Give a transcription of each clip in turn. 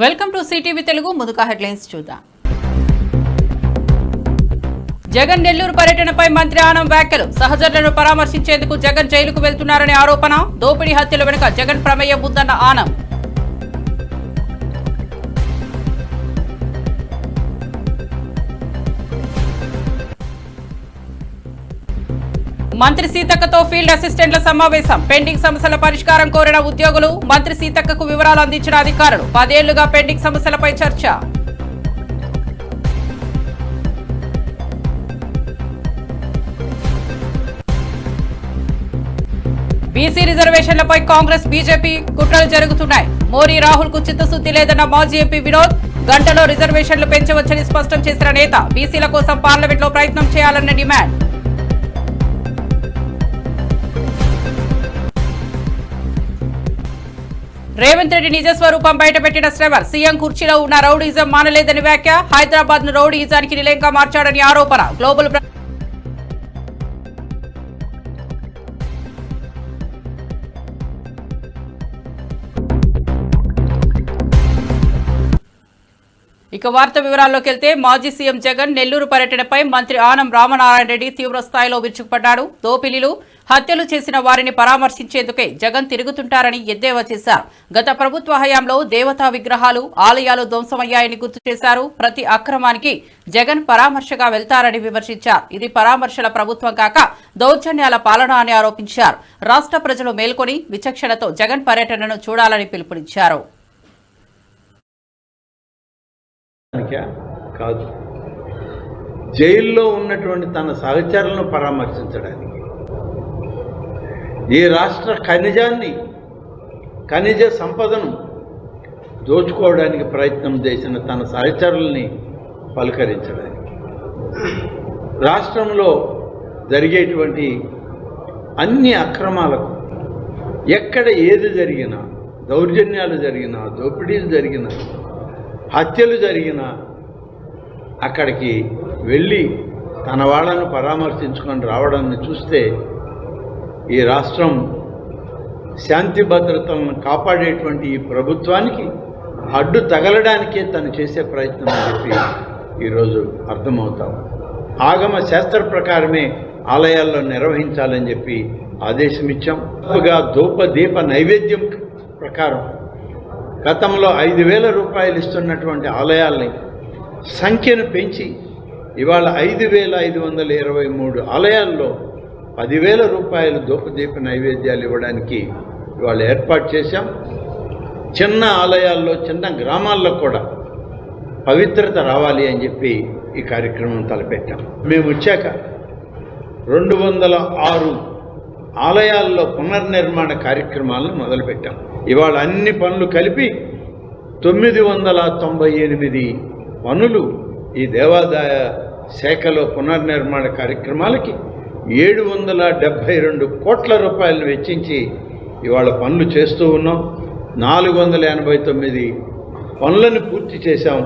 Welcome to CTV Telugu. ముందుగా headlines చూద్దాం. జగన్ నెల్లూరు పర్యటనపై మంత్రి ఆనం వ్యాఖ్యలు. సహచరులను పరామర్శించేందుకు జగన్ జైలుకు వెళ్తున్నారనే ఆరోపణ. దోపిడీ హత్యల వెనుక జగన్ ప్రమేయం ఉందన్న ఆనం. మంత్రి సీతక్కతో ఫీల్డ్ అసిస్టెంట్ల సమావేశం. పెండింగ్ సమస్యల పరిష్కారం కోరిన ఉద్యోగులు. మంత్రి సీతక్కకు వివరాలు అందించిన అధికారులు. 10 ఏళ్లుగా పెండింగ్ సమస్యలపై చర్చ. బీసీ రిజర్వేషన్లపై కాంగ్రెస్ బీజేపీ కుట్రలు జరుగుతున్నాయి. మోరీ రాహుల్ కు చిత్తశుద్ధి లేదన్న మాజీ ఎంపీ వినోద్. గంటలో రిజర్వేషన్లు పెంచవచ్చని స్పష్టం చేసిన నేత. బీసీల కోసం పార్లమెంట్లో ప్రయత్నం చేయాలన్న డిమాండ్. రేవంత్ రెడ్డి నిజ స్వరూపం బయటపెట్టిన శ్రవర్. సీఎం కుర్చీలో ఉన్న రౌడీజం మానలేదని వ్యాఖ్య. హైదరాబాద్ ను రౌడీజానికి నిలయంగా మార్చాడని ఆరోపణ. గ్లోబల్ ఇక వార్త వివరాల్లోకి వెళ్తే, మాజీ సీఎం జగన్ నెల్లూరు పర్యటనపై మంత్రి ఆనం రామనారాయణ రెడ్డి తీవ్ర స్థాయిలో విరుచుకుపడ్డాడు. దోపిడీలు, హత్యలు చేసిన వారిని పరామర్శించేందుకే జగన్ తిరుగుతుంటారని ఎద్దేవా చేశారు. గత ప్రభుత్వ హయాంలో దేవతా విగ్రహాలు, ఆలయాలు ధ్వంసమయ్యాయని గుర్తు చేశారు. ప్రతి అక్రమానికి జగన్ పరామర్శగా వెళ్తారని విమర్శించారు. ఇది పరామర్శల ప్రభుత్వం కాక దౌర్జన్యాల పాలన అని ఆరోపించారు. రాష్ట్ర ప్రజలు మేల్కొని విచక్షణతో జగన్ పర్యటనను చూడాలని పిలుపునిచ్చారు. కాదు, జైల్లో ఉన్నటువంటి తన సహచరులను పరామర్శించడానికి, ఈ రాష్ట్ర ఖనిజ సంపదను దోచుకోవడానికి ప్రయత్నం చేసిన తన సహచరుల్ని పలకరించడానికి, రాష్ట్రంలో జరిగేటువంటి అన్ని అక్రమాలకు ఎక్కడ ఏది జరిగినా, దౌర్జన్యాలు జరిగినా, దోపిడీలు జరిగినా, హత్యలు జరిగినా అక్కడికి వెళ్ళి తన వాళ్ళను పరామర్శించుకొని రావడాన్ని చూస్తే ఈ రాష్ట్రం శాంతి భద్రతలను కాపాడేటువంటి ఈ ప్రభుత్వానికి అడ్డు తగలడానికే తను చేసే ప్రయత్నం అని చెప్పి ఈరోజు అర్థమవుతాం. ఆగమ శాస్త్ర ప్రకారమే ఆలయాల్లో నిర్వహించాలని చెప్పి ఆదేశం ఇచ్చాం. ధూపదీప నైవేద్యం ప్రకారం గతంలో 5,000 రూపాయలు ఇస్తున్నటువంటి ఆలయాల్ని సంఖ్యను పెంచి ఇవాళ 5,523 ఆలయాల్లో 10,000 రూపాయలు ధూపదీప నైవేద్యాలు ఇవ్వడానికి ఇవాళ ఏర్పాటు చేశాం. చిన్న ఆలయాల్లో, చిన్న గ్రామాల్లో కూడా పవిత్రత రావాలి అని చెప్పి ఈ కార్యక్రమం తలపెట్టాం. మేము వచ్చాక 206 ఆలయాల్లో పునర్నిర్మాణ కార్యక్రమాలను మొదలుపెట్టాం. ఇవాళ అన్ని పనులు కలిపి 998 పనులు ఈ దేవాదాయ శాఖలో పునర్నిర్మాణ కార్యక్రమాలకి 772 కోట్ల రూపాయలను వెచ్చించి ఇవాళ పనులు చేస్తూ ఉన్నాం. 489 పనులను పూర్తి చేశాం.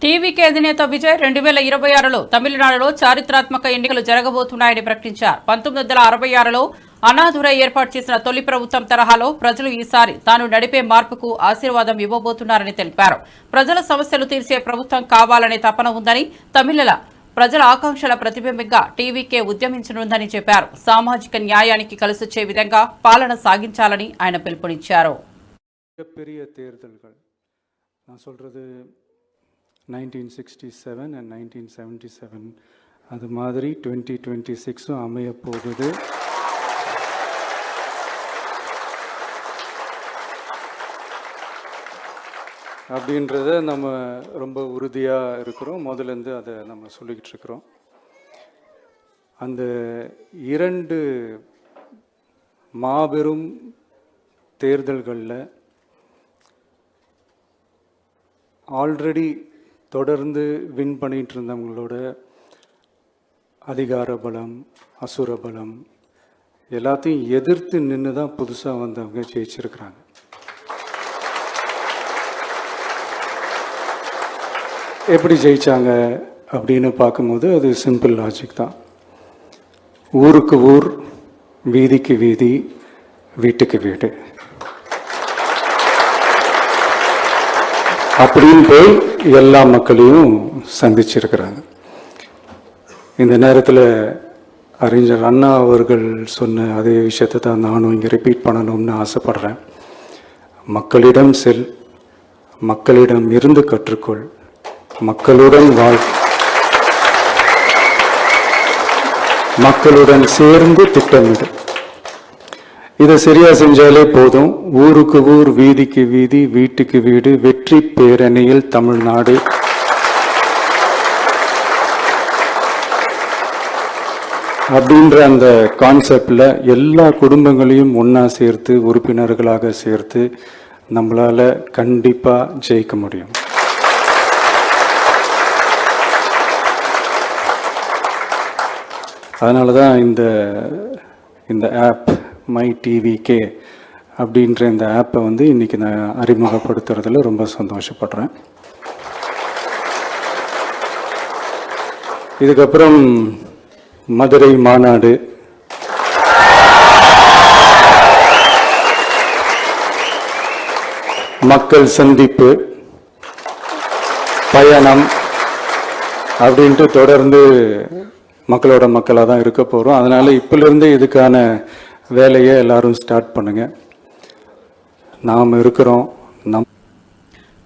టీవీకే అధినేత విజయ్ 2026లో తమిళనాడులో చారిత్రాత్మక ఎన్నికలు జరగబోతున్నాయని ప్రకటించారు. 1966లో అన్నాదురై ఏర్పాటు చేసిన తొలి ప్రభుత్వం తరహాలో ప్రజలు ఈసారి తాను నడిపే మార్పుకు ఆశీర్వాదం ఇవ్వబోతున్నారని తెలిపారు. ప్రజల సమస్యలు తీర్చే ప్రభుత్వం కావాలనే తపన ఉందని, తమిళల ప్రజల ఆకాంక్షల ప్రతిబింబంగా టీవీకే ఉద్యమించనుందని చెప్పారు. సామాజిక న్యాయానికి కలిసొచ్చే విధంగా పాలన సాగించాలని ఆయన పిలుపునిచ్చారు. 1967 and 1977 அது மாதிரி 2026 அமைய போகுது. அப்படின்றத நம்ம ரொம்ப உறுதியாக இருக்கிறோம். முதலேருந்து அதை நம்ம சொல்லிக்கிட்டு இருக்கிறோம். அந்த 2 மாபெரும் தேர்தல்களில் ஆல்ரெடி தொடர்ந்து வின் பண்ணிகிட்டு இருந்தவங்களோட அதிகார பலம், அசுர பலம் எல்லாத்தையும் எதிர்த்து நின்று தான் புதுசாக வந்தவங்க ஜெயிச்சிருக்கிறாங்க. எப்படி ஜெயிச்சாங்க அப்படின்னு பார்க்கும்போது அது சிம்பிள் லாஜிக் தான். ஊருக்கு ஊர், வீதிக்கு வீதி, வீட்டுக்கு வீடு. அப்படின்னு போய் எல்லா மக்களையும் சந்திச்சிருக்கிறாங்க. இந்த நேரத்தில் அறிஞர் அண்ணா அவர்கள் சொன்ன அதே விஷயத்தை தான் நானும் இங்கே ரிப்பீட் பண்ணணும்னு ஆசைப்படுறேன். மக்களிடம் செல், மக்களிடம் இருந்து கற்றுக்கொள், மக்களுடன் வாழ், மக்களுடன் சேர்ந்து திட்டமிடு. இதை சரியா செஞ்சாலே போதும். ஊருக்கு ஊர், வீதிக்கு வீதி, வீட்டுக்கு வீடு, வெற்றி பேரணியில் தமிழ்நாடு. அப்படின்ற அந்த கான்செப்டில் எல்லா குடும்பங்களையும் ஒன்றா சேர்த்து, உறுப்பினர்களாக சேர்த்து நம்மளால் கண்டிப்பாக ஜெயிக்க முடியும். அதனால தான் இந்த ஆப் மை டிவிகே அப்படின்ற இந்த ஆப்பை வந்து இன்றைக்கி நான் அறிமுகப்படுத்துறதுல ரொம்ப சந்தோஷப்படுறேன். இதுக்கப்புறம் மதுரை மாநாடு, மக்கள் சந்திப்பு, பயணம் அப்படின்ட்டு தொடர்ந்து மக்களோட மக்களாக தான் இருக்க போகிறோம். அதனால் இப்பிலிருந்து இதுக்கான வேலையை எல்லாரும் ஸ்டார்ட் பண்ணுங்க. நாம் இருக்கிறோம்.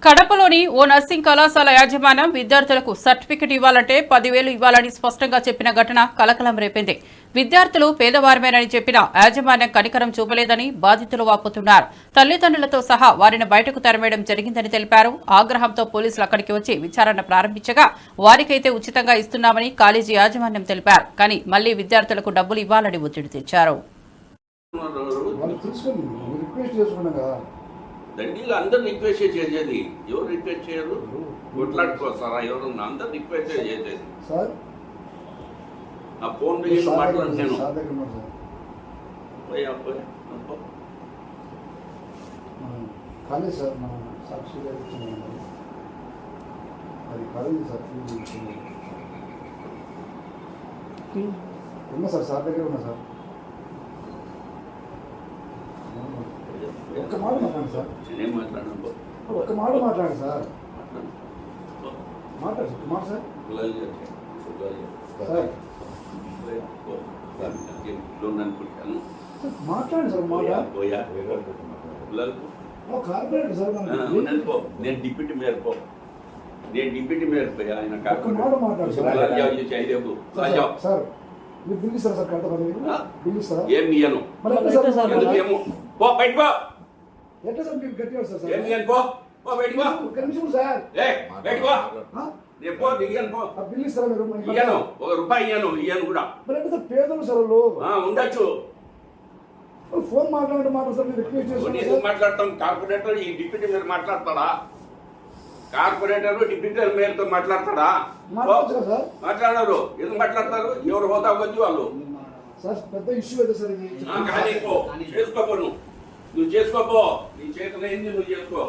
కడపలోని ఓ నర్సింగ్ కళాశాల యాజమాన్యం విద్యార్థులకు సర్టిఫికెట్ ఇవ్వాలంటే 10,000 ఇవ్వాలని స్పష్టంగా చెప్పిన ఘటన కలకలం రేపింది. విద్యార్థులు పేదవారమేనని చెప్పిన యాజమాన్యం కనికరం చూపలేదని బాధితులు వాపోతున్నారు. తల్లిదండ్రులతో సహా వారిని బయటకు తరిమేయడం జరిగిందని తెలిపారు. ఆగ్రహంతో పోలీసులు అక్కడికి వచ్చి విచారణ ప్రారంభించగా వారికైతే ఉచితంగా ఇస్తున్నామని కాలేజీ యాజమాన్యం తెలిపారు. కానీ మళ్లీ విద్యార్థులకు డబ్బులు ఇవ్వాలని ఒత్తిడి తెచ్చారు. దండీలు అందరు రిక్వెస్ట్ చేసేది. ఎవరు రిక్వెస్ట్ చేయరు? కొట్లాడుకోస్తారా? ఎవరు అందరు రిక్వెస్ట్ చేసేది. ఆ ఫోన్ చేసి మాట్లాడు. నేను కాలేదు సార్, మన సాక్షి అది కాలేదు సార్. ఉన్నా సార్, సార్ దగ్గర ఉన్నా సార్. ఒక్క మాట మాట్లాడండి సార్. నేనేం మాట్లాడను. ఒక్క మాట మాట్లాడండి సార్. మాట్లాడు మాట సార్. సార్ మాట్లాడండి సార్. మాట కార్పొరేటర్ సార్. నేను డిప్యూటీ మేయర్ పో. నేను డిప్యూటీ మేయర్ పోయి ఆయన ఒక్క మాట మాట్లాడు సార్. సార్ మీరు బిల్ ఇస్తారా సార్? కరెక్ట్ బిల్ ఇస్తారా? ఏం ఇయ్యను. ఎందుకేమో పో బయటకు. ఎట్లా సార్ మీరు గట్టిగా వస్తారు సార్? ఏం ఇయ్యను. పో పో బయటకు. ఒక్క నిమిషం సార్. బయటకు. నేను పో దిగాను. పో బిల్ ఇస్తారా మీరు? ఇయ్యను. ₹1 ఇయ్యను కూడా. మరి అంటే సార్ పేదలు సార్ వాళ్ళు. ఉండొచ్చు. ఫోన్ మాట్లాడండి సార్. మీరు రిక్వెస్ట్ చేస్తున్నారు. మాట్లాడతాం. కార్పొరేటర్ ఈ డిప్యూటీ మేయర్ మాట్లాడతాడా? కార్పొరేటర్ డిప్యూటీ మేయర్తో మాట్లాడతాడా? మాట్లాడరు. ఎందుకు మాట్లాడతారు? ఎవరు హోదా వచ్చి వాళ్ళు. సార్ పెద్ద ఇష్యూ అయితే సార్ ఇది. కానీ చేసుకోపో. నువ్వు చేసుకోపో. నీ చేతిలో ఏంది నువ్వు చేసుకో.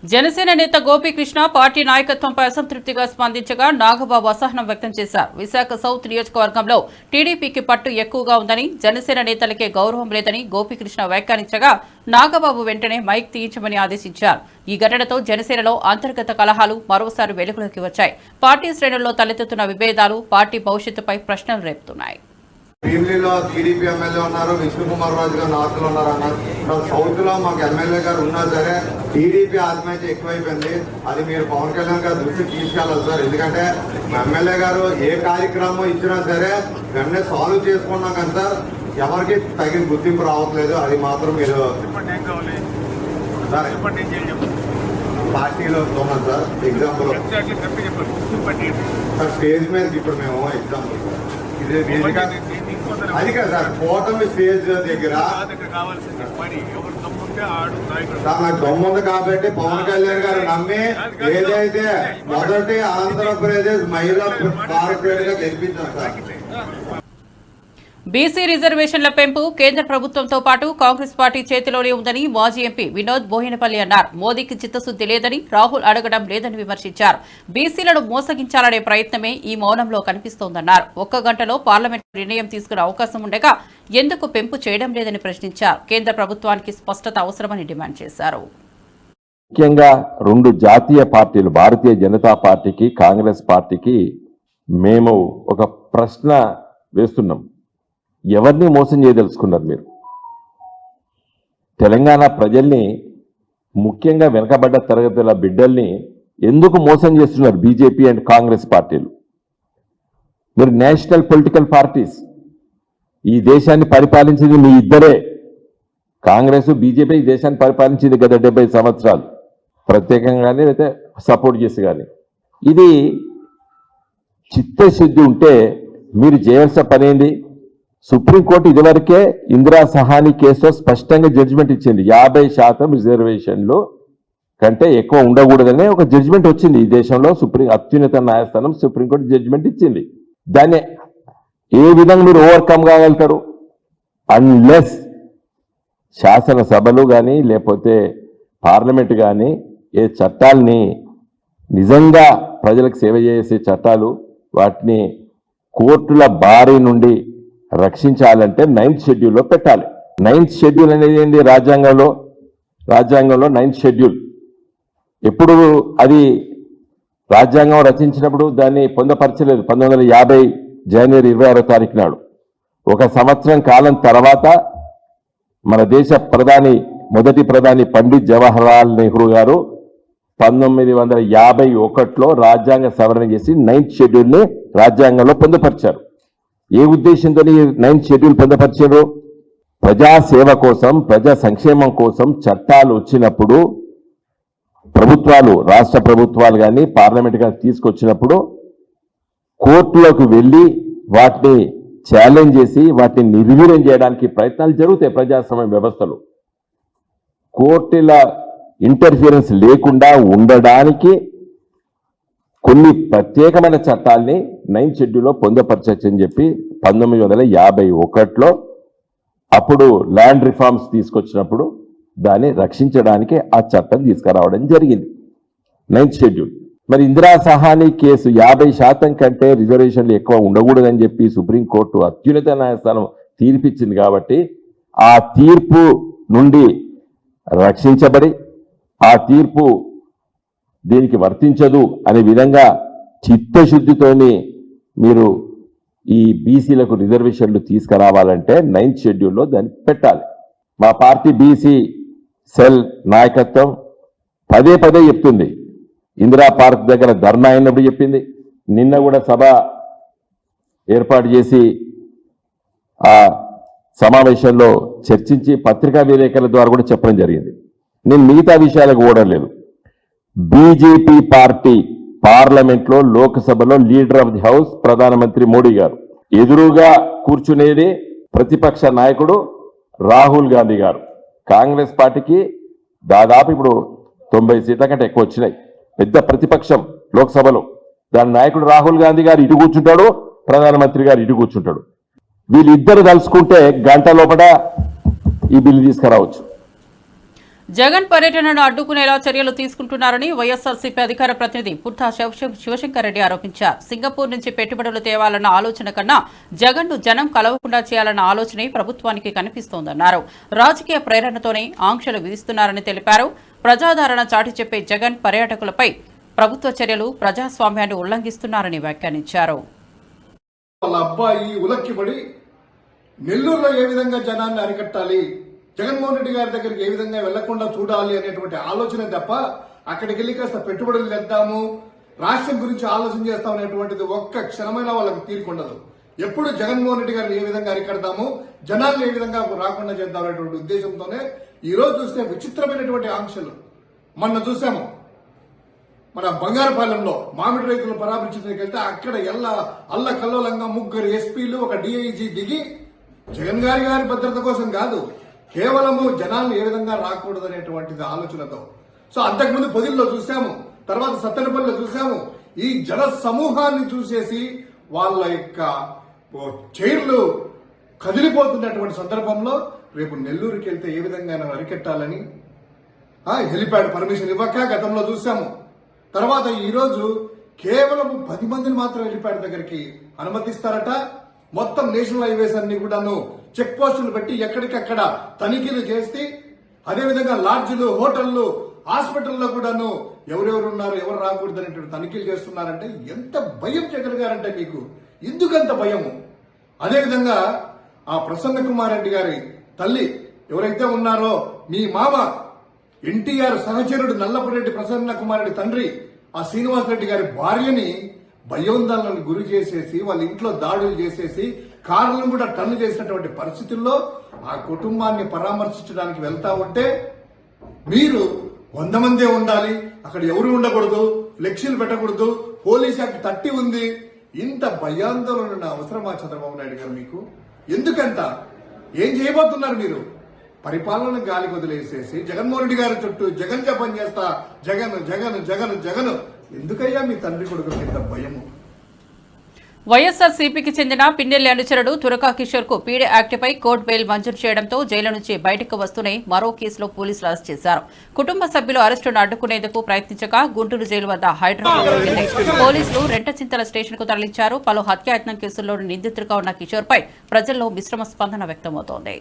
జనసేన నేత గోపీకృష్ణ పార్టీ నాయకత్వంపై అసంతృప్తిగా స్పందించగా నాగబాబు అసహనం వ్యక్తం చేశారు. విశాఖ సౌత్ నియోజకవర్గంలో టీడీపీకి పట్టు ఎక్కువగా ఉందని, జనసేన నేతలకే గౌరవం లేదని గోపీకృష్ణ వ్యాఖ్యానించగా నాగబాబు వెంటనే మైక్ తీయించమని ఆదేశించారు. ఈ ఘటనతో జనసేనలో అంతర్గత కలహాలు మరోసారి వెలుగులోకి వచ్చాయి. పార్టీ శ్రేణుల్లో తలెత్తుతున్న విభేదాలు పార్టీ భవిష్యత్తుపై ప్రశ్నలు రేపుతున్నాయి. భీమిలిలో టీడీపీ ఎమ్మెల్యే ఉన్నారు, విష్ణుకుమార్ రాజు గారు నార్త్లో ఉన్నారు అన్నారు. సౌత్ లో మాకు ఎమ్మెల్యే గారు ఉన్నా సరే టీడీపీ ఆత్మహత్య ఎక్కువైపోయింది. అది మీరు పవన్ కళ్యాణ్ గారు దృష్టికి తీసుకెళ్ళాలి సార్. ఎందుకంటే మా ఎమ్మెల్యే గారు ఏ కార్యక్రమం ఇచ్చినా సరే వెంటనే సాల్వ్ చేసుకున్నాం కానీ సార్ ఎవరికి తగిన గుర్తింపు రావట్లేదు. అది మాత్రం మీరు పార్టీలో ఉన్నాం సార్. ఎగ్జాంపుల్ సార్ స్టేజ్ మీదకి ఇప్పుడు మేము ఎగ్జాంపుల్ అది కదా సార్ కూటమి స్టేజ్ దగ్గర నాకు దమ్ముంది కాబట్టి పవన్ కళ్యాణ్ గారు నమ్మి ఏదైతే మొదటి ఆంధ్రప్రదేశ్ మహిళా కార్పొరేట్ గా గెలిపించారు సార్. బీసీ రిజర్వేషన్ల పెంపు కేంద్ర ప్రభుత్వంతో పాటు కాంగ్రెస్ పార్టీ చేతిలోనే ఉందని మాజీ ఎంపీ వినోద్ బోయినపల్లి అన్నారు. మోదీకి చిత్తశుద్ది లేదని, రాహుల్ అడగడం లేదని విమర్శించారు. బీసీలను మోసగించాలనే ప్రయత్నమే ఈ మౌనంలో కనిపిస్తోందన్నారు. 1 గంటలో పార్లమెంట్ నిర్ణయం తీసుకునే అవకాశం ఉండగా ఎందుకు పెంపు చేయడం లేదని ప్రశ్నించారు. కేంద్ర ప్రభుత్వానికి స్పష్టత అవసరమని డిమాండ్ చేశారు. ముఖ్యంగా రెండు జాతీయ పార్టీలు, భారతీయ జనతా పార్టీకి, కాంగ్రెస్ పార్టీకి మేము ఒక ప్రశ్న వేస్తున్నాం. ఎవరిని మోసం చేయదలుచుకున్నారు మీరు? తెలంగాణ ప్రజల్ని, ముఖ్యంగా వెనకబడ్డ తరగతుల బిడ్డల్ని ఎందుకు మోసం చేస్తున్నారు బీజేపీ అండ్ కాంగ్రెస్ పార్టీలు? మీరు నేషనల్ పొలిటికల్ పార్టీస్, ఈ దేశాన్ని పరిపాలించింది మీ ఇద్దరే. కాంగ్రెస్, బీజేపీ ఈ దేశాన్ని పరిపాలించింది గత 70 సంవత్సరాలు, ప్రత్యేకంగానే అయితే సపోర్ట్ చేసి. కానీ ఇది చిత్తశుద్ధి ఉంటే మీరు చేయాల్సిన పని ఏంది? సుప్రీంకోర్టు ఇదివరకే ఇందిరా సహాని కేసులో స్పష్టంగా జడ్జిమెంట్ ఇచ్చింది. 50% రిజర్వేషన్లు కంటే ఎక్కువ ఉండకూడదనే ఒక జడ్జిమెంట్ వచ్చింది ఈ దేశంలో. అత్యున్నత న్యాయస్థానం సుప్రీంకోర్టు జడ్జిమెంట్ ఇచ్చింది. దాన్ని ఏ విధంగా మీరు ఓవర్కమ్ కాగలుగుతారు? అన్లెస్ శాసనసభలు కానీ లేకపోతే పార్లమెంట్ కానీ ఏ చట్టాలని నిజంగా ప్రజలకు సేవ చేసే చట్టాలు, వాటిని కోర్టుల బారి నుండి రక్షించాలంటే 9th షెడ్యూల్లో పెట్టాలి. 9th షెడ్యూల్ అనేది ఏంటి? రాజ్యాంగంలో 9th షెడ్యూల్. ఎప్పుడు అది రాజ్యాంగం రచించినప్పుడు దాన్ని పొందపరచలేదు. 1950 జనవరి 26వ తారీఖు నాడు. ఒక సంవత్సరం కాలం తర్వాత మన దేశ మొదటి ప్రధాని పండిత్ జవహర్లాల్ నెహ్రూ గారు 1951లో రాజ్యాంగ సవరణ చేసి 9th షెడ్యూల్ని రాజ్యాంగంలో పొందుపరిచారు. ఏ ఉద్దేశంతో ఈ 9th షెడ్యూల్ పొందుపరిచారు? ప్రజాసేవ కోసం, ప్రజా సంక్షేమం కోసం చట్టాలు వచ్చినప్పుడు ప్రభుత్వాలు, రాష్ట్ర ప్రభుత్వాలు కానీ పార్లమెంట్ కానీ తీసుకొచ్చినప్పుడు కోర్టులోకి వెళ్ళి వాటిని ఛాలెంజ్ చేసి వాటిని నిర్వీర్యం చేయడానికి ప్రయత్నాలు జరుగుతాయి. ప్రజాస్వామ్య వ్యవస్థలో కోర్టుల ఇంటర్ఫియరెన్స్ లేకుండా ఉండడానికి కొన్ని ప్రత్యేకమైన చట్టాల్ని 9th షెడ్యూల్లో పొందుపరచని చెప్పి 1951లో అప్పుడు ల్యాండ్ రిఫార్మ్స్ తీసుకొచ్చినప్పుడు దాన్ని రక్షించడానికి ఆ చట్టం తీసుకురావడం జరిగింది, 9th షెడ్యూల్. మరి ఇందిరా సహాని కేసు 50% కంటే రిజర్వేషన్లు ఎక్కువ ఉండకూడదని చెప్పి సుప్రీంకోర్టు అత్యున్నత న్యాయస్థానం తీర్పిచ్చింది. కాబట్టి ఆ తీర్పు నుండి రక్షించబడి ఆ తీర్పు దీనికి వర్తించదు అనే విధంగా చిత్తశుద్ధితోని మీరు ఈ బీసీలకు రిజర్వేషన్లు తీసుకురావాలంటే 9th షెడ్యూల్లో దాన్ని పెట్టాలి. మా పార్టీ బీసీ సెల్ నాయకత్వం పదే చెప్తుంది. ఇందిరా పార్క్ దగ్గర ధర్నా అయినప్పుడు చెప్పింది. నిన్న కూడా సభ ఏర్పాటు చేసి ఆ సమావేశంలో చర్చించి పత్రికా విలేకరుల ద్వారా కూడా చెప్పడం జరిగింది. నేను మిగతా విషయాలకు ఓడలేదు. బీజేపీ పార్టీ పార్లమెంట్లో, లోక్సభలో లీడర్ ఆఫ్ ది హౌస్ ప్రధానమంత్రి మోడీ గారు, ఎదురుగా కూర్చునేది ప్రతిపక్ష నాయకుడు రాహుల్ గాంధీ గారు. కాంగ్రెస్ పార్టీకి దాదాపు ఇప్పుడు 90 సీట్ల కంటే ఎక్కువ వచ్చినాయి. పెద్ద ప్రతిపక్షం లోక్సభలో. దాని నాయకుడు రాహుల్ గాంధీ గారు ఇటు కూర్చుంటాడు, ప్రధానమంత్రి గారు ఇటు కూర్చుంటాడు. వీళ్ళిద్దరు కలుసుకుంటే గంట లోపల ఈ బిల్లు తీసుకురావచ్చు. జగన్ పర్యటనను అడ్డుకునేలా చర్యలు తీసుకుంటున్నారని వైఎస్ఆర్సీపీ అధికార ప్రతినిధి పుట్టా శివశంకర్ రెడ్డి ఆరోపించారు. సింగపూర్ నుంచి పెట్టుబడులు తేవాలన్న ఆలోచన కన్నా జగన్ను జనం కలవకుండా చేయాలన్న ఆలోచనే ప్రభుత్వానికి కనిపిస్తోందన్నారు. రాజకీయ ప్రేరణతోనే ఆంక్షలు విధిస్తున్నారని తెలిపారు. ప్రజాదరణ చాటి చెప్పే జగన్ పర్యాటకులపై ప్రభుత్వ చర్యలు ప్రజాస్వామ్యాన్ని ఉల్లంఘిస్తున్నారని వ్యాఖ్యానించారు. వాళ్ళ అబ్బాయి ఉలక్కిపడి నెల్లూరులో ఏ విధంగా జనాన్ని అరికట్టాలి, జగన్మోహన్ రెడ్డి గారి దగ్గరికి ఏ విధంగా వెళ్లకుండా చూడాలి అనేటువంటి ఆలోచన తప్ప అక్కడికి వెళ్లి కాస్త పెట్టుబడులు తెద్దాము, రాష్ట్రం గురించి ఆలోచన చేస్తాం అనేటువంటిది ఒక్క క్షణమైన వాళ్ళకి తీరుకుండదు. ఎప్పుడు జగన్మోహన్ రెడ్డి గారిని ఏ విధంగా అరికడతాము, జనాలను ఏ విధంగా రాకుండా చేద్దాం అనేటువంటి ఉద్దేశంతోనే ఈ రోజు చూస్తే విచిత్రమైనటువంటి ఆంక్షలు. మొన్న చూసాము మన బంగారుపాలెంలో మామిడి రైతులను పరామర్శించడానికి వెళ్తే అక్కడ అల్లకల్లోలంగా 3 ఎస్పీలు, ఒక డిఐజీ దిగి జగన్ గారి భద్రత కోసం కాదు, కేవలము జనాలను ఏ విధంగా రాకూడదు అనేటువంటిది ఆలోచనతో. సో అంతకుముందు పొదిల్లో చూసాము, తర్వాత సత్తెనపల్లిలో చూసాము. ఈ జన సమూహాన్ని చూసేసి వాళ్ళ యొక్క చైర్లు కదిలిపోతున్నటువంటి సందర్భంలో రేపు నెల్లూరుకి వెళ్తే ఏ విధంగా అరికట్టాలని హెలిప్యాడ్ పర్మిషన్ ఇవ్వక గతంలో చూసాము. తర్వాత ఈరోజు కేవలం 10 మందిని మాత్రం హెలిప్యాడ్ దగ్గరికి అనుమతిస్తారట. మొత్తం నేషనల్ హైవేస్ అన్ని కూడాను చెక్ పోస్టులు పెట్టి ఎక్కడికక్కడ తనిఖీలు చేసి, అదేవిధంగా లాడ్జీలు, హోటళ్లు హాస్పిటల్లో కూడాను ఎవరెవరు ఉన్నారు, ఎవరు రాకూడదు అనేటువంటి తనిఖీలు చేస్తున్నారంటే ఎంత భయం జగన్ గారంటే మీకు ఎందుకంత భయము? అదేవిధంగా ఆ ప్రసన్న కుమార్ రెడ్డి గారి తల్లి ఎవరైతే ఉన్నారో మీ మామ ఎన్టీఆర్ సహచరుడు నల్లపురెడ్డి ప్రసన్న కుమార్ రెడ్డి తండ్రి ఆ శ్రీనివాసరెడ్డి గారి భార్యని భయోందోళనకు గురి చేసేసి వాళ్ళ ఇంట్లో దాడులు చేసేసి కార్లను కూడా టర్న్ చేసినటువంటి పరిస్థితుల్లో ఆ కుటుంబాన్ని పరామర్శించడానికి వెళ్తా ఉంటే మీరు 100 మందే ఉండాలి, అక్కడ ఎవరు ఉండకూడదు, ఫ్లెక్సీలు పెట్టకూడదు, పోలీస్ యాక్ట్ 30 ఉంది. ఇంత భయాందోళన అవసరమా చంద్రబాబు నాయుడు గారు మీకు? ఎందుకంత? ఏం చేయబోతున్నారు మీరు? పరిపాలన గాలికి వదిలేసేసి జగన్మోహన్ రెడ్డి గారి చుట్టూ జగన్ జపం చేస్తా, జగన్ జగన్ జగన్ జగన్. ఎందుకయ్యా మీ తండ్రి కొడుకు ఇంత భయము? వైఎస్ఆర్సీపీకి చెందిన పిన్నెల్లి అనుచరుడు తురకా కిషోర్ కు పీడీ యాక్ట్పై కోర్టు బెయిల్ మంజూరు చేయడంతో జైలు నుంచి బయటకు వస్తూనే మరో కేసులో పోలీసులు అరెస్ట్ చేశారు. కుటుంబ సభ్యులు అరెస్టును అడ్డుకునేందుకు ప్రయత్నించగా గుంటూరు జైలు వద్ద హైడ్రోజన్ పోలీసులు రెంటచింతల స్టేషన్ కు తరలించారు. పలు హత్యాయత్నం కేసుల్లో నిందితుడిగా ఉన్న కిషోర్ పై ప్రజల్లో మిశ్రమ స్పందన వ్యక్తమవుతోంది.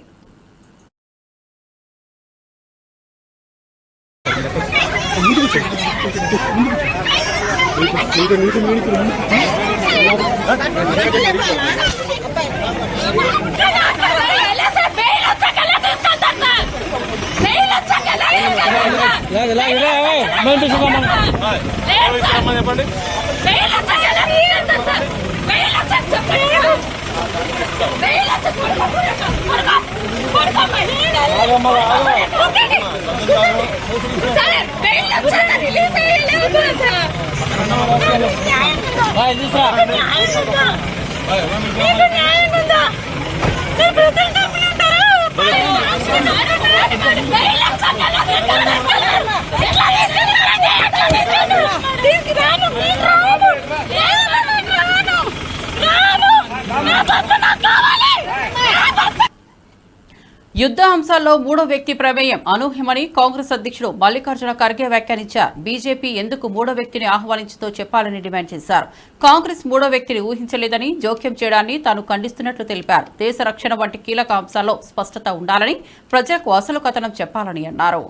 యుద్ధ అంశాల్లో మూడో వ్యక్తి ప్రమేయం అనూహ్యమని కాంగ్రెస్ అధ్యక్షుడు మల్లికార్జున ఖర్గే వ్యాఖ్యానించారు. బీజేపీ ఎందుకు మూడో వ్యక్తిని ఆహ్వానించిందో చెప్పాలని డిమాండ్ చేశారు. కాంగ్రెస్ మూడో వ్యక్తిని ఊహించలేదని, జోక్యం చేయడాన్ని తాను ఖండిస్తున్నట్లు తెలిపారు. దేశ రక్షణ వంటి కీలక అంశాల్లో స్పష్టత ఉండాలని, ప్రజలకు అసలు కథనం చెప్పాలని అన్నారు.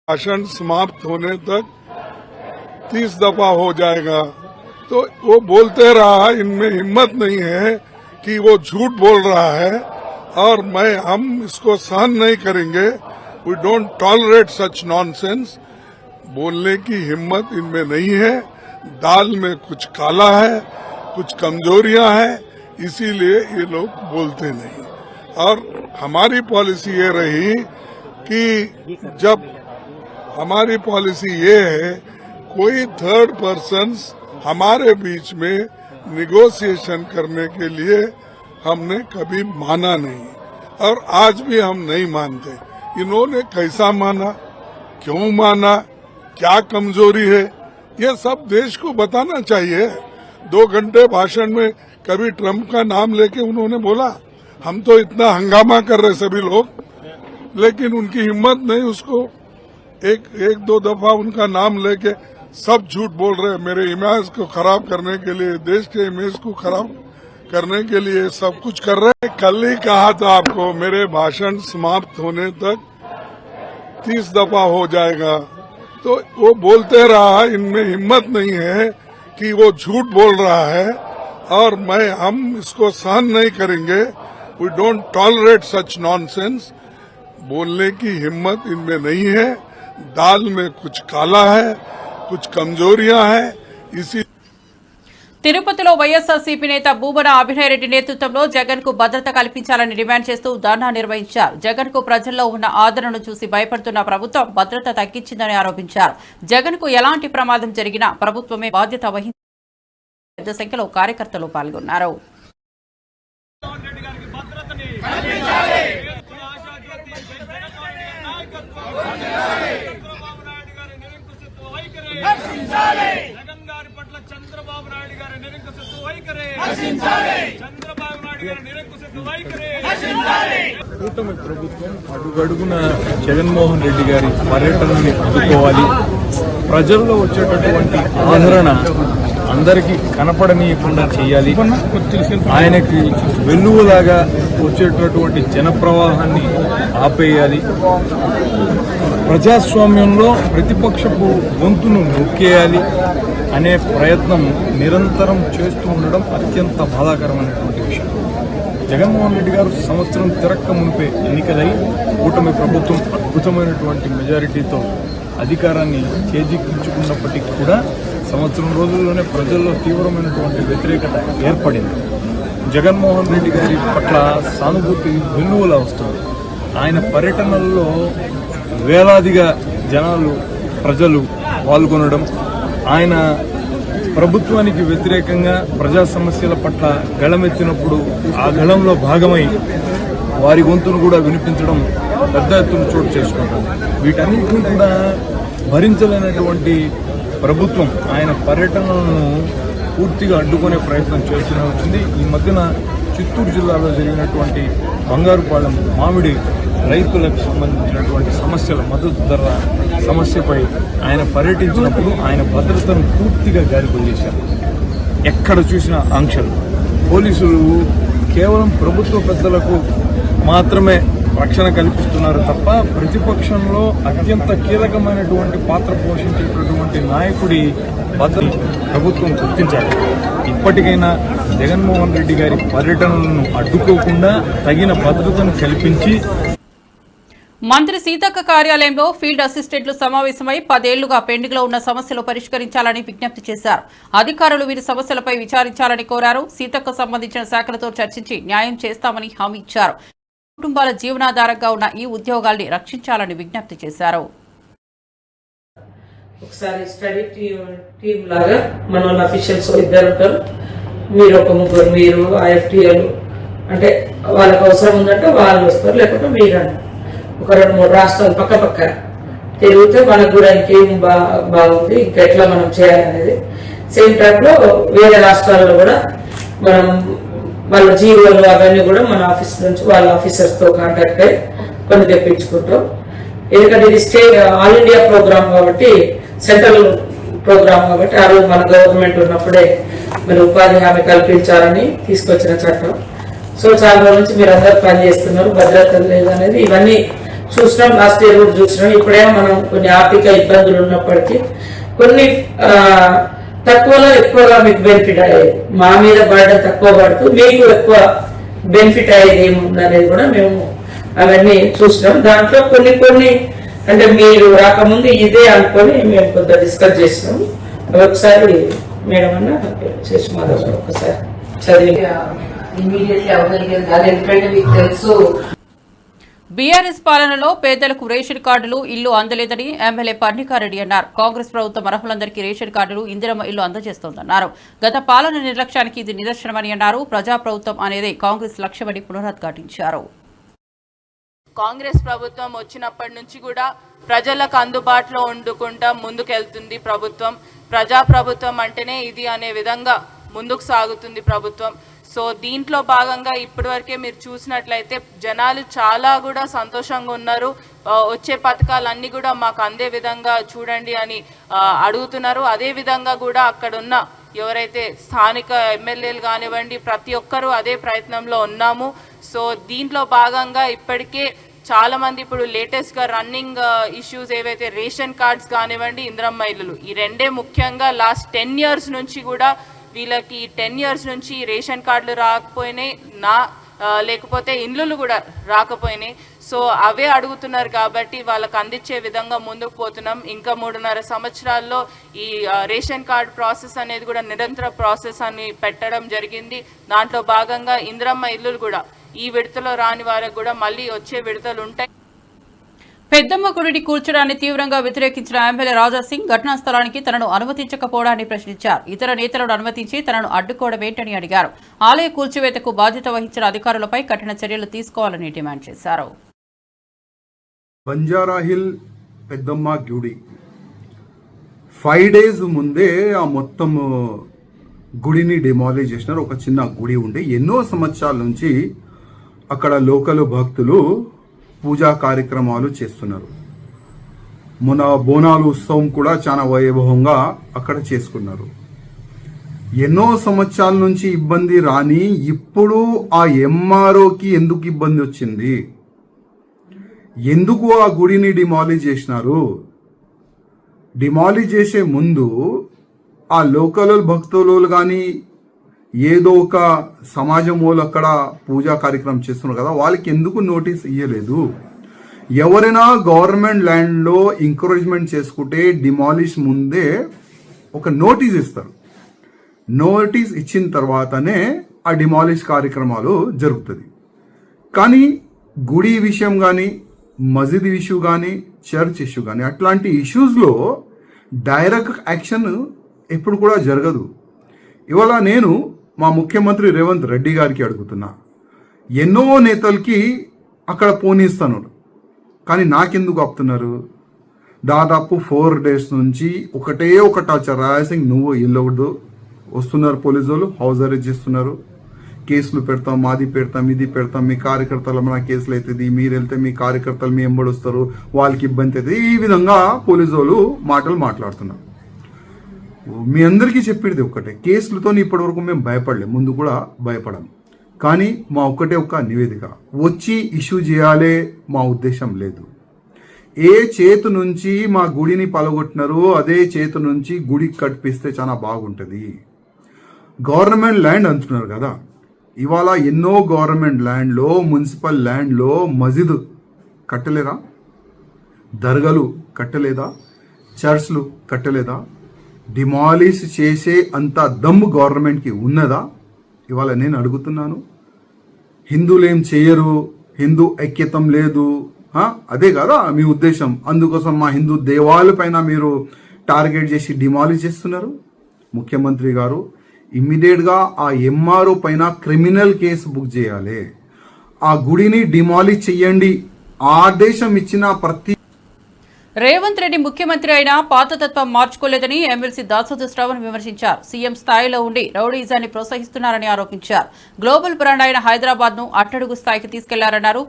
भाषण समाप्त होने तक 30 दफा हो जाएगा, तो वो बोलते रहा, इनमें हिम्मत नहीं है कि वो झूठ बोल रहा है और हम इसको सहन नहीं करेंगे. We don't tolerate such nonsense. बोलने की हिम्मत इनमें नहीं है. दाल में कुछ काला है, कुछ कमजोरियां हैं, इसीलिए ये लोग बोलते नहीं. और हमारी पॉलिसी ये रही कि जब हमारी पॉलिसी ये है कोई थर्ड पर्सन्स हमारे बीच में निगोशिएशन करने के लिए हमने कभी माना नहीं और आज भी हम नहीं मानते. इन्होंने कैसा माना, क्यों माना, क्या कमजोरी है, ये सब देश को बताना चाहिए. 2 घंटे भाषण में कभी ट्रंप का नाम लेके उन्होंने बोला. हम तो इतना हंगामा कर रहे सभी लोग, लेकिन उनकी हिम्मत नहीं. उसको एक दो दफा उनका नाम लेके सब झूठ बोल रहे. मेरे इमेज को खराब करने के लिए, देश के इमेज को खराब करने के लिए सब कुछ कर रहे हैं. कल ही कहा था आपको, मेरे भाषण समाप्त होने तक 30 दफा हो जाएगा, तो वो बोलते रहा, इनमें हिम्मत नहीं है कि वो झूठ बोल रहा है और हम इसको सहन नहीं करेंगे. We don't tolerate such nonsense. बोलने की हिम्मत इनमें नहीं है. दाल में कुछ काला है, कुछ कमजोरियां हैं, इसी. తిరుపతిలో వైఎస్ఆర్సీపీ నేత భూమన అభినయ్ రెడ్డి నేతృత్వంలో జగన్ కు భద్రత కల్పించాలని డిమాండ్ చేస్తూ ధర్నా నిర్వహించారు. జగన్ కు ప్రజల్లో ఉన్న ఆదరణను చూసి భయపడుతున్న ప్రభుత్వం భద్రత తగ్గించిందని ఆరోపించారు. జగన్ కు ఎలాంటి ప్రమాదం జరిగినా ప్రభుత్వమే బాధ్యత వహించి పెద్ద సంఖ్యలో కార్యకర్తలు పాల్గొన్నారు. చంద్రబాబు నాయుడు గారి నిరంకుశత్వ వైఖరి, చంద్రబాబు నాయుడు గారి నిరంకుశత్వ వైఖరి. కూటమి ప్రభుత్వం అడుగడుగున జగన్మోహన్ రెడ్డి గారి పర్యటనని అడ్డుకోవాలి, ప్రజల్లో వచ్చేటటువంటి ఆదరణ అందరికీ కనపడనీయకుండా చేయాలి, ఆయనకి వెన్నులాగా వచ్చేటటువంటి జనప్రవాహాన్ని ఆపేయాలి. ప్రజాస్వామ్యంలో ప్రతిపక్షపు గొంతును నొక్కేయాలి అనే ప్రయత్నం నిరంతరం చేస్తూ ఉండడం అత్యంత బాధాకరమైనటువంటి విషయం. జగన్మోహన్ రెడ్డి గారు సంవత్సరం తిరక్క మునిపే ఎన్నికలై కూటమి ప్రభుత్వం అద్భుతమైనటువంటి మెజారిటీతో అధికారాన్ని చేజిక్కించుకున్నప్పటికీ కూడా సంవత్సరం రోజుల్లోనే ప్రజల్లో తీవ్రమైనటువంటి వ్యతిరేకత ఏర్పడింది. జగన్మోహన్ రెడ్డి గారి పట్ల సానుభూతి వెల్లువలా వస్తుంది. ఆయన పర్యటనల్లో వేలాదిగా జనాలు ప్రజలు పాల్గొనడం, ఆయన ప్రభుత్వానికి వ్యతిరేకంగా ప్రజా సమస్యల పట్ల గళమెత్తినప్పుడు ఆ గళంలో భాగమై వారి గొంతును కూడా వినిపించడం పెద్ద ఎత్తున చోటు చేసుకుంటుంది. వీటన్నిటిని కూడా భరించలేనటువంటి ప్రభుత్వం ఆయన పర్యటనలను పూర్తిగా అడ్డుకునే ప్రయత్నం చేస్తూనే వచ్చింది. ఈ మధ్యన చిత్తూరు జిల్లాలో జరిగినటువంటి బంగారుపాలెం మామిడి రైతులకు సంబంధించినటువంటి సమస్యల మద్దతు ధర సమస్యపై ఆయన పర్యటించినప్పుడు ఆయన భద్రతను పూర్తిగా గాలికొదిలేశారు. ఎక్కడ చూసిన ఆంక్షలు. పోలీసులు కేవలం ప్రభుత్వ పెద్దలకు మాత్రమే రక్షణ కల్పిస్తున్నారు తప్ప ప్రతిపక్షంలో అత్యంత కీలకమైనటువంటి పాత్ర పోషించేటటువంటి నాయకుడి భద్రత ప్రభుత్వం గుర్తించాలి. ఇప్పటికైనా జగన్మోహన్ రెడ్డి గారి పర్యటనలను అడ్డుకోకుండా తగిన భద్రతను కల్పించి. మంత్రి సీతక్క కార్యాలయంలో ఫీల్డ్ అసిస్టెంట్లు సమావేశమై 10 ఏళ్లుగా పెండింగ్ లో ఉన్న సమస్యలు పరిష్కరించాలని విజ్ఞప్తి చేశారు. అధికారులు వీరి సమస్యలపై విచారించాలని కోరారు. సీతక్క సంబంధించిన శాఖలతో చర్చించి న్యాయం చేస్తామని హామీ ఇచ్చారు. కుటుంబాల జీవనాధారంగా ఉన్న ఈ ఉద్యోగాల్ని రక్షించాలని విజ్ఞప్తి చేశారు. ఒకసారి స్టడీ టీమ్ లాగా మన అఫీషియల్స్ ఇద్దరు ఉంటారు, మీరు ఒక ముగ్గురు, మీరు ఐఎఫ్టీఎలు అంటే వాళ్ళకి అవసరం ఉందంటే వాళ్ళు వస్తారు, లేకపోతే మీరు అంటే ఒక 2-3 రాష్ట్రాలు పక్క పక్క తిరిగితే మనకు కూడా ఇంకేం బాగుంది, ఇంకా ఎట్లా మనం చేయాలనేది. సేమ్ టైంలో వేరే రాష్ట్రాల్లో కూడా మనం వాళ్ళ జీవోలు అవన్నీ కూడా మన ఆఫీస్ నుంచి వాళ్ళ ఆఫీసర్స్తో కాంటాక్ట్ అయ్యి కొన్ని తెప్పించుకుంటాం. ఎందుకంటే ఇది స్టేట్ ఆల్ ఇండియా ప్రోగ్రామ్ కాబట్టి, సెంట్రల్ ప్రోగ్రామ్ కాబట్టి ఆ రోజు మన గవర్నమెంట్ ఉన్నప్పుడే మరి ఉపాధి హామీ కల్పించాలని తీసుకొచ్చిన చట్టం. సో చాలా రోజుల నుంచి మీరు అందరూ పనిచేస్తున్నారు, భద్రత లేదనేది ఇవన్నీ చూసినాం. లాస్ట్ ఇయర్ కూడా చూసినాం. ఇప్పుడేమో మనం కొన్ని ఆర్థిక ఇబ్బందులు ఉన్నప్పటికీ కొన్ని తక్కువలో ఎక్కువగా మీకు బెనిఫిట్ అయ్యేది, మా మీద బర్డెన్ తక్కువ పడుతూ మీకు ఎక్కువ బెనిఫిట్ అయ్యేది ఏముందనేది కూడా మేము అవన్నీ చూసినాం. దాంట్లో కొన్ని అంటే మీరు రాకముందు ఇదే అనుకొని మేము కొంత డిస్కస్ చేసినాం. ఒకసారి మేడం అన్న చేసి మాధవ్ ఒకసారి చదివి ఇమీడియట్లీ అవ్వగలిగేది కాదు. ఎందుకంటే మీకు తెలుసు బీఆర్ఎస్ పాలనలో పేదలకు రేషన్ కార్డులు, ఇల్లు అందలేదని ఎమ్మెల్యే పర్ణికారెడ్డి అన్నారు. కాంగ్రెస్ ప్రభుత్వం అర్హులందరికీ రేషన్ కార్డులు, ఇందిరమ్మ ఇల్లు అందజేస్తోందన్నారు. గత పాలన నిర్లక్ష్యానికి ఇది నిదర్శనమని అన్నారు. ప్రజాప్రభుత్వం అనేది కాంగ్రెస్ లక్ష్యమని పునరుద్ఘాటించారు. కాంగ్రెస్ ప్రభుత్వం వచ్చినప్పటి నుంచి కూడా ప్రజలకు అందుబాటులో ఉండుకుంటా ముందుకెళ్తుంది ప్రభుత్వం. ప్రజాప్రభుత్వం అంటేనే ఇది అనే విధంగా ముందుకు సాగుతుంది ప్రభుత్వం. సో దీంట్లో భాగంగా ఇప్పటివరకే మీరు చూసినట్లయితే జనాలు చాలా కూడా సంతోషంగా ఉన్నారు. వచ్చే పథకాలన్నీ కూడా మాకు అందే విధంగా చూడండి అని అడుగుతున్నారు. అదే విధంగా కూడా అక్కడున్న ఎవరైతే స్థానిక ఎమ్మెల్యేలు కానివ్వండి, ప్రతి ఒక్కరూ అదే ప్రయత్నంలో ఉన్నాము. సో దీంట్లో భాగంగా ఇప్పటికే చాలా మంది ఇప్పుడు లేటెస్ట్గా రన్నింగ్ ఇష్యూస్ ఏవైతే రేషన్ కార్డ్స్ కానివ్వండి, ఇందిరమ్మ ఇల్లులు, ఈ రెండే ముఖ్యంగా లాస్ట్ 10 years నుంచి కూడా వీళ్ళకి 10 years నుంచి రేషన్ కార్డులు రాకపోయినాయి, లేకపోతే ఇండ్లు కూడా రాకపోయినాయి. సో అవే అడుగుతున్నారు కాబట్టి వాళ్ళకి అందించే విధంగా ముందుకు పోతున్నాం. ఇంకా 3.5 సంవత్సరాల్లో ఈ రేషన్ కార్డ్ ప్రాసెస్ అనేది కూడా నిరంతర ప్రాసెస్ అని పెట్టడం జరిగింది. దాంట్లో భాగంగా ఇందిరమ్మ ఇల్లులు కూడా ఈ విడతలో రాని వారికి కూడా మళ్ళీ వచ్చే విడతలు ఉంటాయి. పెద్దమ్మ గుడిని కూల్చడాన్ని తీవ్రంగా వ్యతిరేకించిన ఎమ్మెల్యే రాజాసింగ్ ఘటనా స్థలానికి తనను అనుమతించకపోవడాన్ని ప్రశ్నించారు. ఇతర నేతలను అనుమతించి తనను అడ్డుకోవడమేంటని అడిగారు. ఆలయ కూల్చివేతకు బాధ్యత వహించిన అధికారులపై కఠిన చర్యలు తీసుకోవాలని డిమాండ్ చేశారు. బంజారాహిల్ పెద్దమ్మ గుడి 5 days ముందే ఆ మొత్తం గుడిని డిమాలిష్ చేసినారు. ఒక చిన్న గుడి ఉండే ఎన్నో సంవత్సరాల నుంచి అక్కడ లోకల్ భక్తులు పూజా కార్యక్రమాలు చేస్తున్నారు. మొన్న బోనాల ఉత్సవం కూడా చాలా వైభవంగా అక్కడ చేసుకున్నారు. ఎన్నో సంవత్సరాల నుంచి ఇబ్బంది రాని ఇప్పుడు ఆ ఎంఆర్ఓకి ఎందుకు ఇబ్బంది వచ్చింది? ఎందుకు ఆ గుడిని డిమాలిష్ చేసినారు? డిమాలిష్ చేసే ముందు ఆ లోకల్ భక్తులు కానీ ఏదో ఒక సమాజం వాళ్ళు అక్కడ పూజా కార్యక్రమం చేస్తున్నారు కదా, వాళ్ళకి ఎందుకు నోటీస్ ఇవ్వలేదు? ఎవరైనా గవర్నమెంట్ ల్యాండ్లో ఎంకరేజ్మెంట్ చేసుకుంటే డిమాలిష్ ముందే ఒక నోటీస్ ఇస్తారు. నోటీస్ ఇచ్చిన తర్వాతనే ఆ డిమాలిష్ కార్యక్రమాలు జరుగుతుంది. కానీ గుడి విషయం కానీ, మసీద్ ఇష్యూ కానీ, చర్చ్ ఇష్యూ కానీ అట్లాంటి ఇష్యూస్లో డైరెక్ట్ యాక్షన్ ఎప్పుడు కూడా జరగదు. ఇవాళ నేను మా ముఖ్యమంత్రి రేవంత్ రెడ్డి గారికి అడుగుతున్నా, ఎన్నో నేతలకి అక్కడ పోనీస్తాను, కానీ నాకెందుకు ఆపుతున్నారు? దాదాపు 4 days నుంచి ఒకటే ఒక టార్చర్. రాయసింగ్ నువ్వు ఇల్లవద్దు వస్తున్నారు, పోలీసు వాళ్ళు హౌస్ అరెస్ట్ చేస్తున్నారు, కేసులు పెడతాం, మాది పెడతాం, ఇది పెడతాం, మీ కార్యకర్తల మన కేసులు అవుతుంది, మీరు వెళ్తే మీ కార్యకర్తలు మీ ఎంబడి వస్తారు, వాళ్ళకి ఇబ్బంది అవుతుంది, ఈ విధంగా పోలీసు వాళ్ళు మాటలు మాట్లాడుతున్నారు. మీ అందరికీ చెప్పేది ఒక్కటే, కేసులతో ఇప్పటి వరకు మేము భయపడలేం, ముందు కూడా భయపడం. కానీ మా ఒక్కటే ఒక్క నివేదిక, వచ్చి ఇష్యూ చేయాలే మా ఉద్దేశం లేదు. ఏ చేతు నుంచి మా గుడిని పలగొట్టినారో అదే చేతు నుంచి గుడి కట్టిస్తే చాలా బాగుంటుంది. గవర్నమెంట్ ల్యాండ్ అంటున్నారు కదా, ఇవాళ ఎన్నో గవర్నమెంట్ ల్యాండ్లో, మున్సిపల్ ల్యాండ్లో మసీద్ కట్టలేదా? దర్గాలు కట్టలేదా? చర్చ్లు కట్టలేదా? డిమాలిష్ చేసే అంత దమ్ము గవర్నమెంట్కి ఉన్నదా? ఇవాళ నేను అడుగుతున్నాను. హిందువులు ఏం చేయరు, హిందూ ఐక్యతం లేదు, అదే కదా మీ ఉద్దేశం. అందుకోసం మా హిందూ దేవాలయాలపైన మీరు టార్గెట్ చేసి డిమాలిష్ చేస్తున్నారు. ముఖ్యమంత్రి గారు ఇమ్మీడియట్గా ఆ ఎంఆర్ఓ పైన క్రిమినల్ కేసు బుక్ చేయాలి, ఆ గుడిని డిమాలిష్ చెయ్యండి. ఆదేశం ఇచ్చిన ప్రతి రేవంత్ రెడ్డి ముఖ్యమంత్రి అయినా పాతతత్వం మార్చుకోలేదని ఎమ్మెల్సీ దాసోజు శ్రవణ్ విమర్శించారు. సీఎం స్థాయిలో ఉండి రౌడీజాన్ని ప్రోత్సహిస్తున్నారని ఆరోపించారు. గ్లోబల్ బ్రాండ్ అయిన హైదరాబాద్ ను అట్టడుగు స్థాయికి తీసుకెళ్లారన్నారు.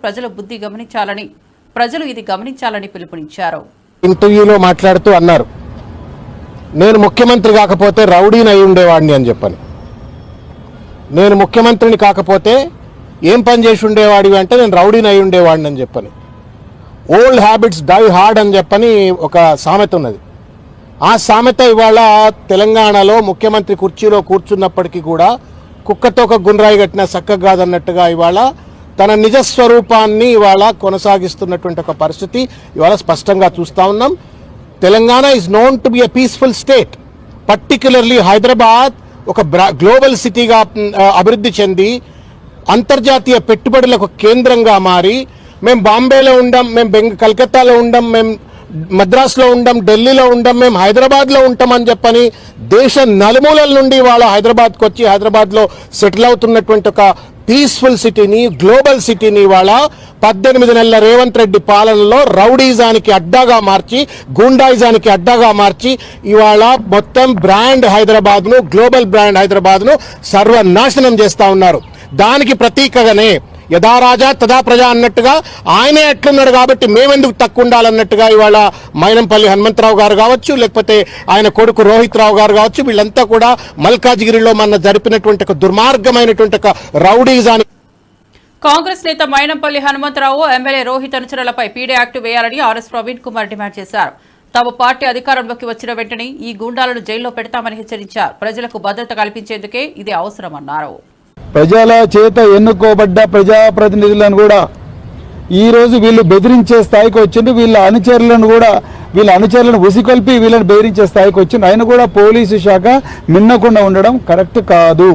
ప్రజలు ఇది గమనించాలని పిలుపునిచ్చారు. ఇంటర్వ్యూలో మాట్లాడుతూ అన్నారు, నేను ముఖ్యమంత్రి కాకపోతే రౌడీని అయి ఉండేవాడిని అని చెప్పని. నేను ముఖ్యమంత్రిని కాకపోతే ఏం పని చేసి ఉండేవాడివి అంటే నేను రౌడీని అయి ఉండేవాడిని అని చెప్పని. ఓల్డ్ హ్యాబిట్స్ డై హార్డ్ అని చెప్పని ఒక సామెత ఉన్నది. ఆ సామెత ఇవాళ తెలంగాణలో ముఖ్యమంత్రి కుర్చీలో కూర్చున్నప్పటికీ కూడా కుక్కతో ఒక గుండ్రాయి కట్టిన చక్కగా కాదన్నట్టుగా ఇవాళ తన నిజస్వరూపాన్ని ఇవాళ కొనసాగిస్తున్నటువంటి ఒక పరిస్థితి ఇవాళ స్పష్టంగా చూస్తూ ఉన్నాం. Telangana is known to be a peaceful state. Particularly Hyderabad ఒక గ్లోబల్ సిటీగా అభివృద్ధి చెంది అంతర్జాతీయ పెట్టుబడులకు కేంద్రంగా మారి, మేము బాంబేలో ఉండం, మేము కలకత్తాలో ఉండం, మేము మద్రాసులో ఉండం, ఢిల్లీలో ఉండం, మేము హైదరాబాద్లో ఉంటామని చెప్పని దేశ నలుమూలల నుండి వాళ్ళ హైదరాబాద్కి వచ్చి హైదరాబాద్లో సెటిల్ అవుతున్నటువంటి ఒక పీస్ఫుల్ సిటీని, గ్లోబల్ సిటీని ఇవాళ 18 నెలల రేవంత్ రెడ్డి పాలనలో రౌడీజానికి అడ్డాగా మార్చి, గూండాయిజానికి అడ్డాగా మార్చి ఇవాళ మొత్తం బ్రాండ్ హైదరాబాద్ను, గ్లోబల్ బ్రాండ్ హైదరాబాద్ను సర్వనాశనం చేస్తా ఉన్నారు. దానికి ప్రతీకగానే యథా రాజా తదా ప్రజ అన్నట్టుగా ఆయనే ఎట్లున్నాడు కాబట్టి మేమెందుకు తక్కువ ఉండాలన్నట్టుగా ఇవాళ మైనంపల్లి హనుమంతరావు గారు కావచ్చు, లేకపోతే ఆయన కొడుకు రోహిత్ రావు గారు కావచ్చు, వీళ్ళంతా కూడా మల్కాజ్గిరిలో మన జరిపినటువంటి ఒక దుర్మార్గమైనటువంటి ఒక రౌడీజాన్ని. కాంగ్రెస్ నేత మైనంపల్లి హనుమంతరావు ఎమ్మెల్యే రోహిత్ అనుచరులపై పీడీ యాక్ట్ వేయాలని ఆర్ఎస్ ప్రవీణ్ కుమార్ డిమాండ్ చేశారు. తమ పార్టీ అధికారంలోకి వచ్చిన వెంటనే ఈ గూండాలను జైల్లో పెడతామని హెచ్చరించారు. ప్రజలకు భద్రత కల్పించేందుకే ఇది అవసరమన్నారు. ప్రజల చేత ఎన్నుకోబడ్డ ప్రజాప్రతినిధులను కూడా ఈరోజు వీళ్ళు బెదిరించే స్థాయికి వచ్చిండ్రు. వీళ్ళ అనుచరులను ఉసికొల్పి వీళ్ళని బెదిరించే స్థాయికి వచ్చిండ్రు. ఆయన కూడా పోలీసు శాఖ మిన్నకుండా ఉండడం కరెక్ట్ కాదు.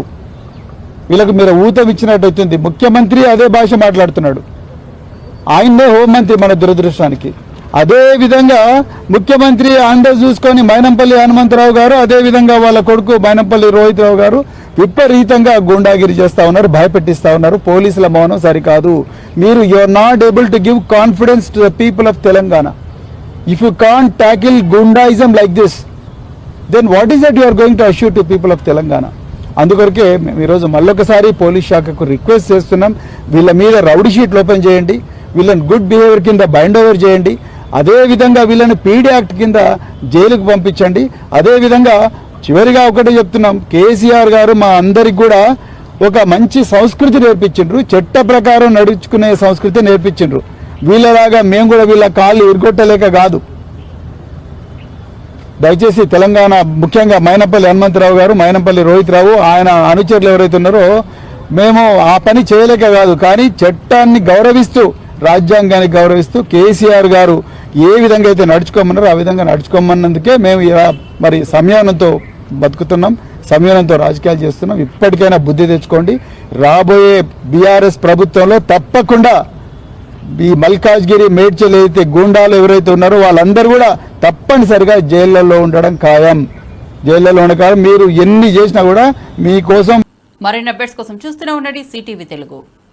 వీళ్ళకి మీరు ఊతం ఇచ్చినట్టు అవుతుంది. ముఖ్యమంత్రి అదే భాష మాట్లాడుతున్నాడు, ఆయన్నే హోంమంత్రి మన దురదృష్టానికి. అదే విధంగా ముఖ్యమంత్రి అండర్ చూసుకొని మైనంపల్లి హనుమంతరావు గారు, అదే విధంగా వాళ్ళ కొడుకు మైనంపల్లి రోహిత్ రావు గారు విపరీతంగా గుండాగిరి చేస్తా ఉన్నారు, భయపెట్టిస్తా ఉన్నారు. పోలీసుల మౌనం సరికాదు. మీరు you are not able to give confidence to the people of Telangana. If you can't tackle గుండాయిజం like this, then what is that you are going to assure to people of Telangana? అందుకొరకే మేము ఈరోజు మళ్ళొకసారి పోలీస్ శాఖకు రిక్వెస్ట్ చేస్తున్నాం, వీళ్ళ మీద rowdy షీట్లు ఓపెన్ చేయండి, వీళ్ళని గుడ్ బిహేవియర్ కింద బైండ్ ఓవర్ చేయండి, అదేవిధంగా వీళ్ళని పీడీ యాక్ట్ కింద జైలుకు పంపించండి. అదేవిధంగా చివరిగా ఒకటే చెప్తున్నాం, కేసీఆర్ గారు మా అందరికి కూడా ఒక మంచి సంస్కృతి నేర్పించిండ్రు, చట్ట ప్రకారం నడుచుకునే సంస్కృతి నేర్పించిండ్రు. వీళ్ళలాగా మేము కూడా వీళ్ళ కాళ్ళు ఇరుగొట్టలేక కాదు. దయచేసి తెలంగాణ ముఖ్యంగా మైనంపల్లి హనుమంతరావు గారు, మైనంపల్లి రోహిత్ రావు, ఆయన అనుచరులు ఎవరైతే ఉన్నారో మేము ఆ పని చేయలేక కాదు, కానీ చట్టాన్ని గౌరవిస్తూ, రాజ్యాంగాన్ని గౌరవిస్తూ కేసీఆర్ గారు ఏ విధంగా అయితే నడుచుకోమన్నారో ఆ విధంగా నడుచుకోమన్నందుకే మేము ఇలా మరి సంయమనంతో బతుకుతున్నాం, సంయమనంతో రాజకీయాలు చేస్తున్నాం. ఇప్పటికైనా బుద్ధి తెచ్చుకోండి. రాబోయే బీఆర్ఎస్ ప్రభుత్వంలో తప్పకుండా ఈ మల్కాజ్గిరి, మేడ్చల్ అయితే గూండాలు ఎవరైతే ఉన్నారో వాళ్ళందరూ కూడా తప్పనిసరిగా జైళ్లలో ఉండడం ఖాయం. జైళ్లలో ఉండడం ఖాయం. మీరు ఎన్ని చేసినా కూడా మీకోసం. మరిన్ని అప్డేట్స్ కోసం చూస్తూనే ఉండండి సిటీవీ తెలుగు.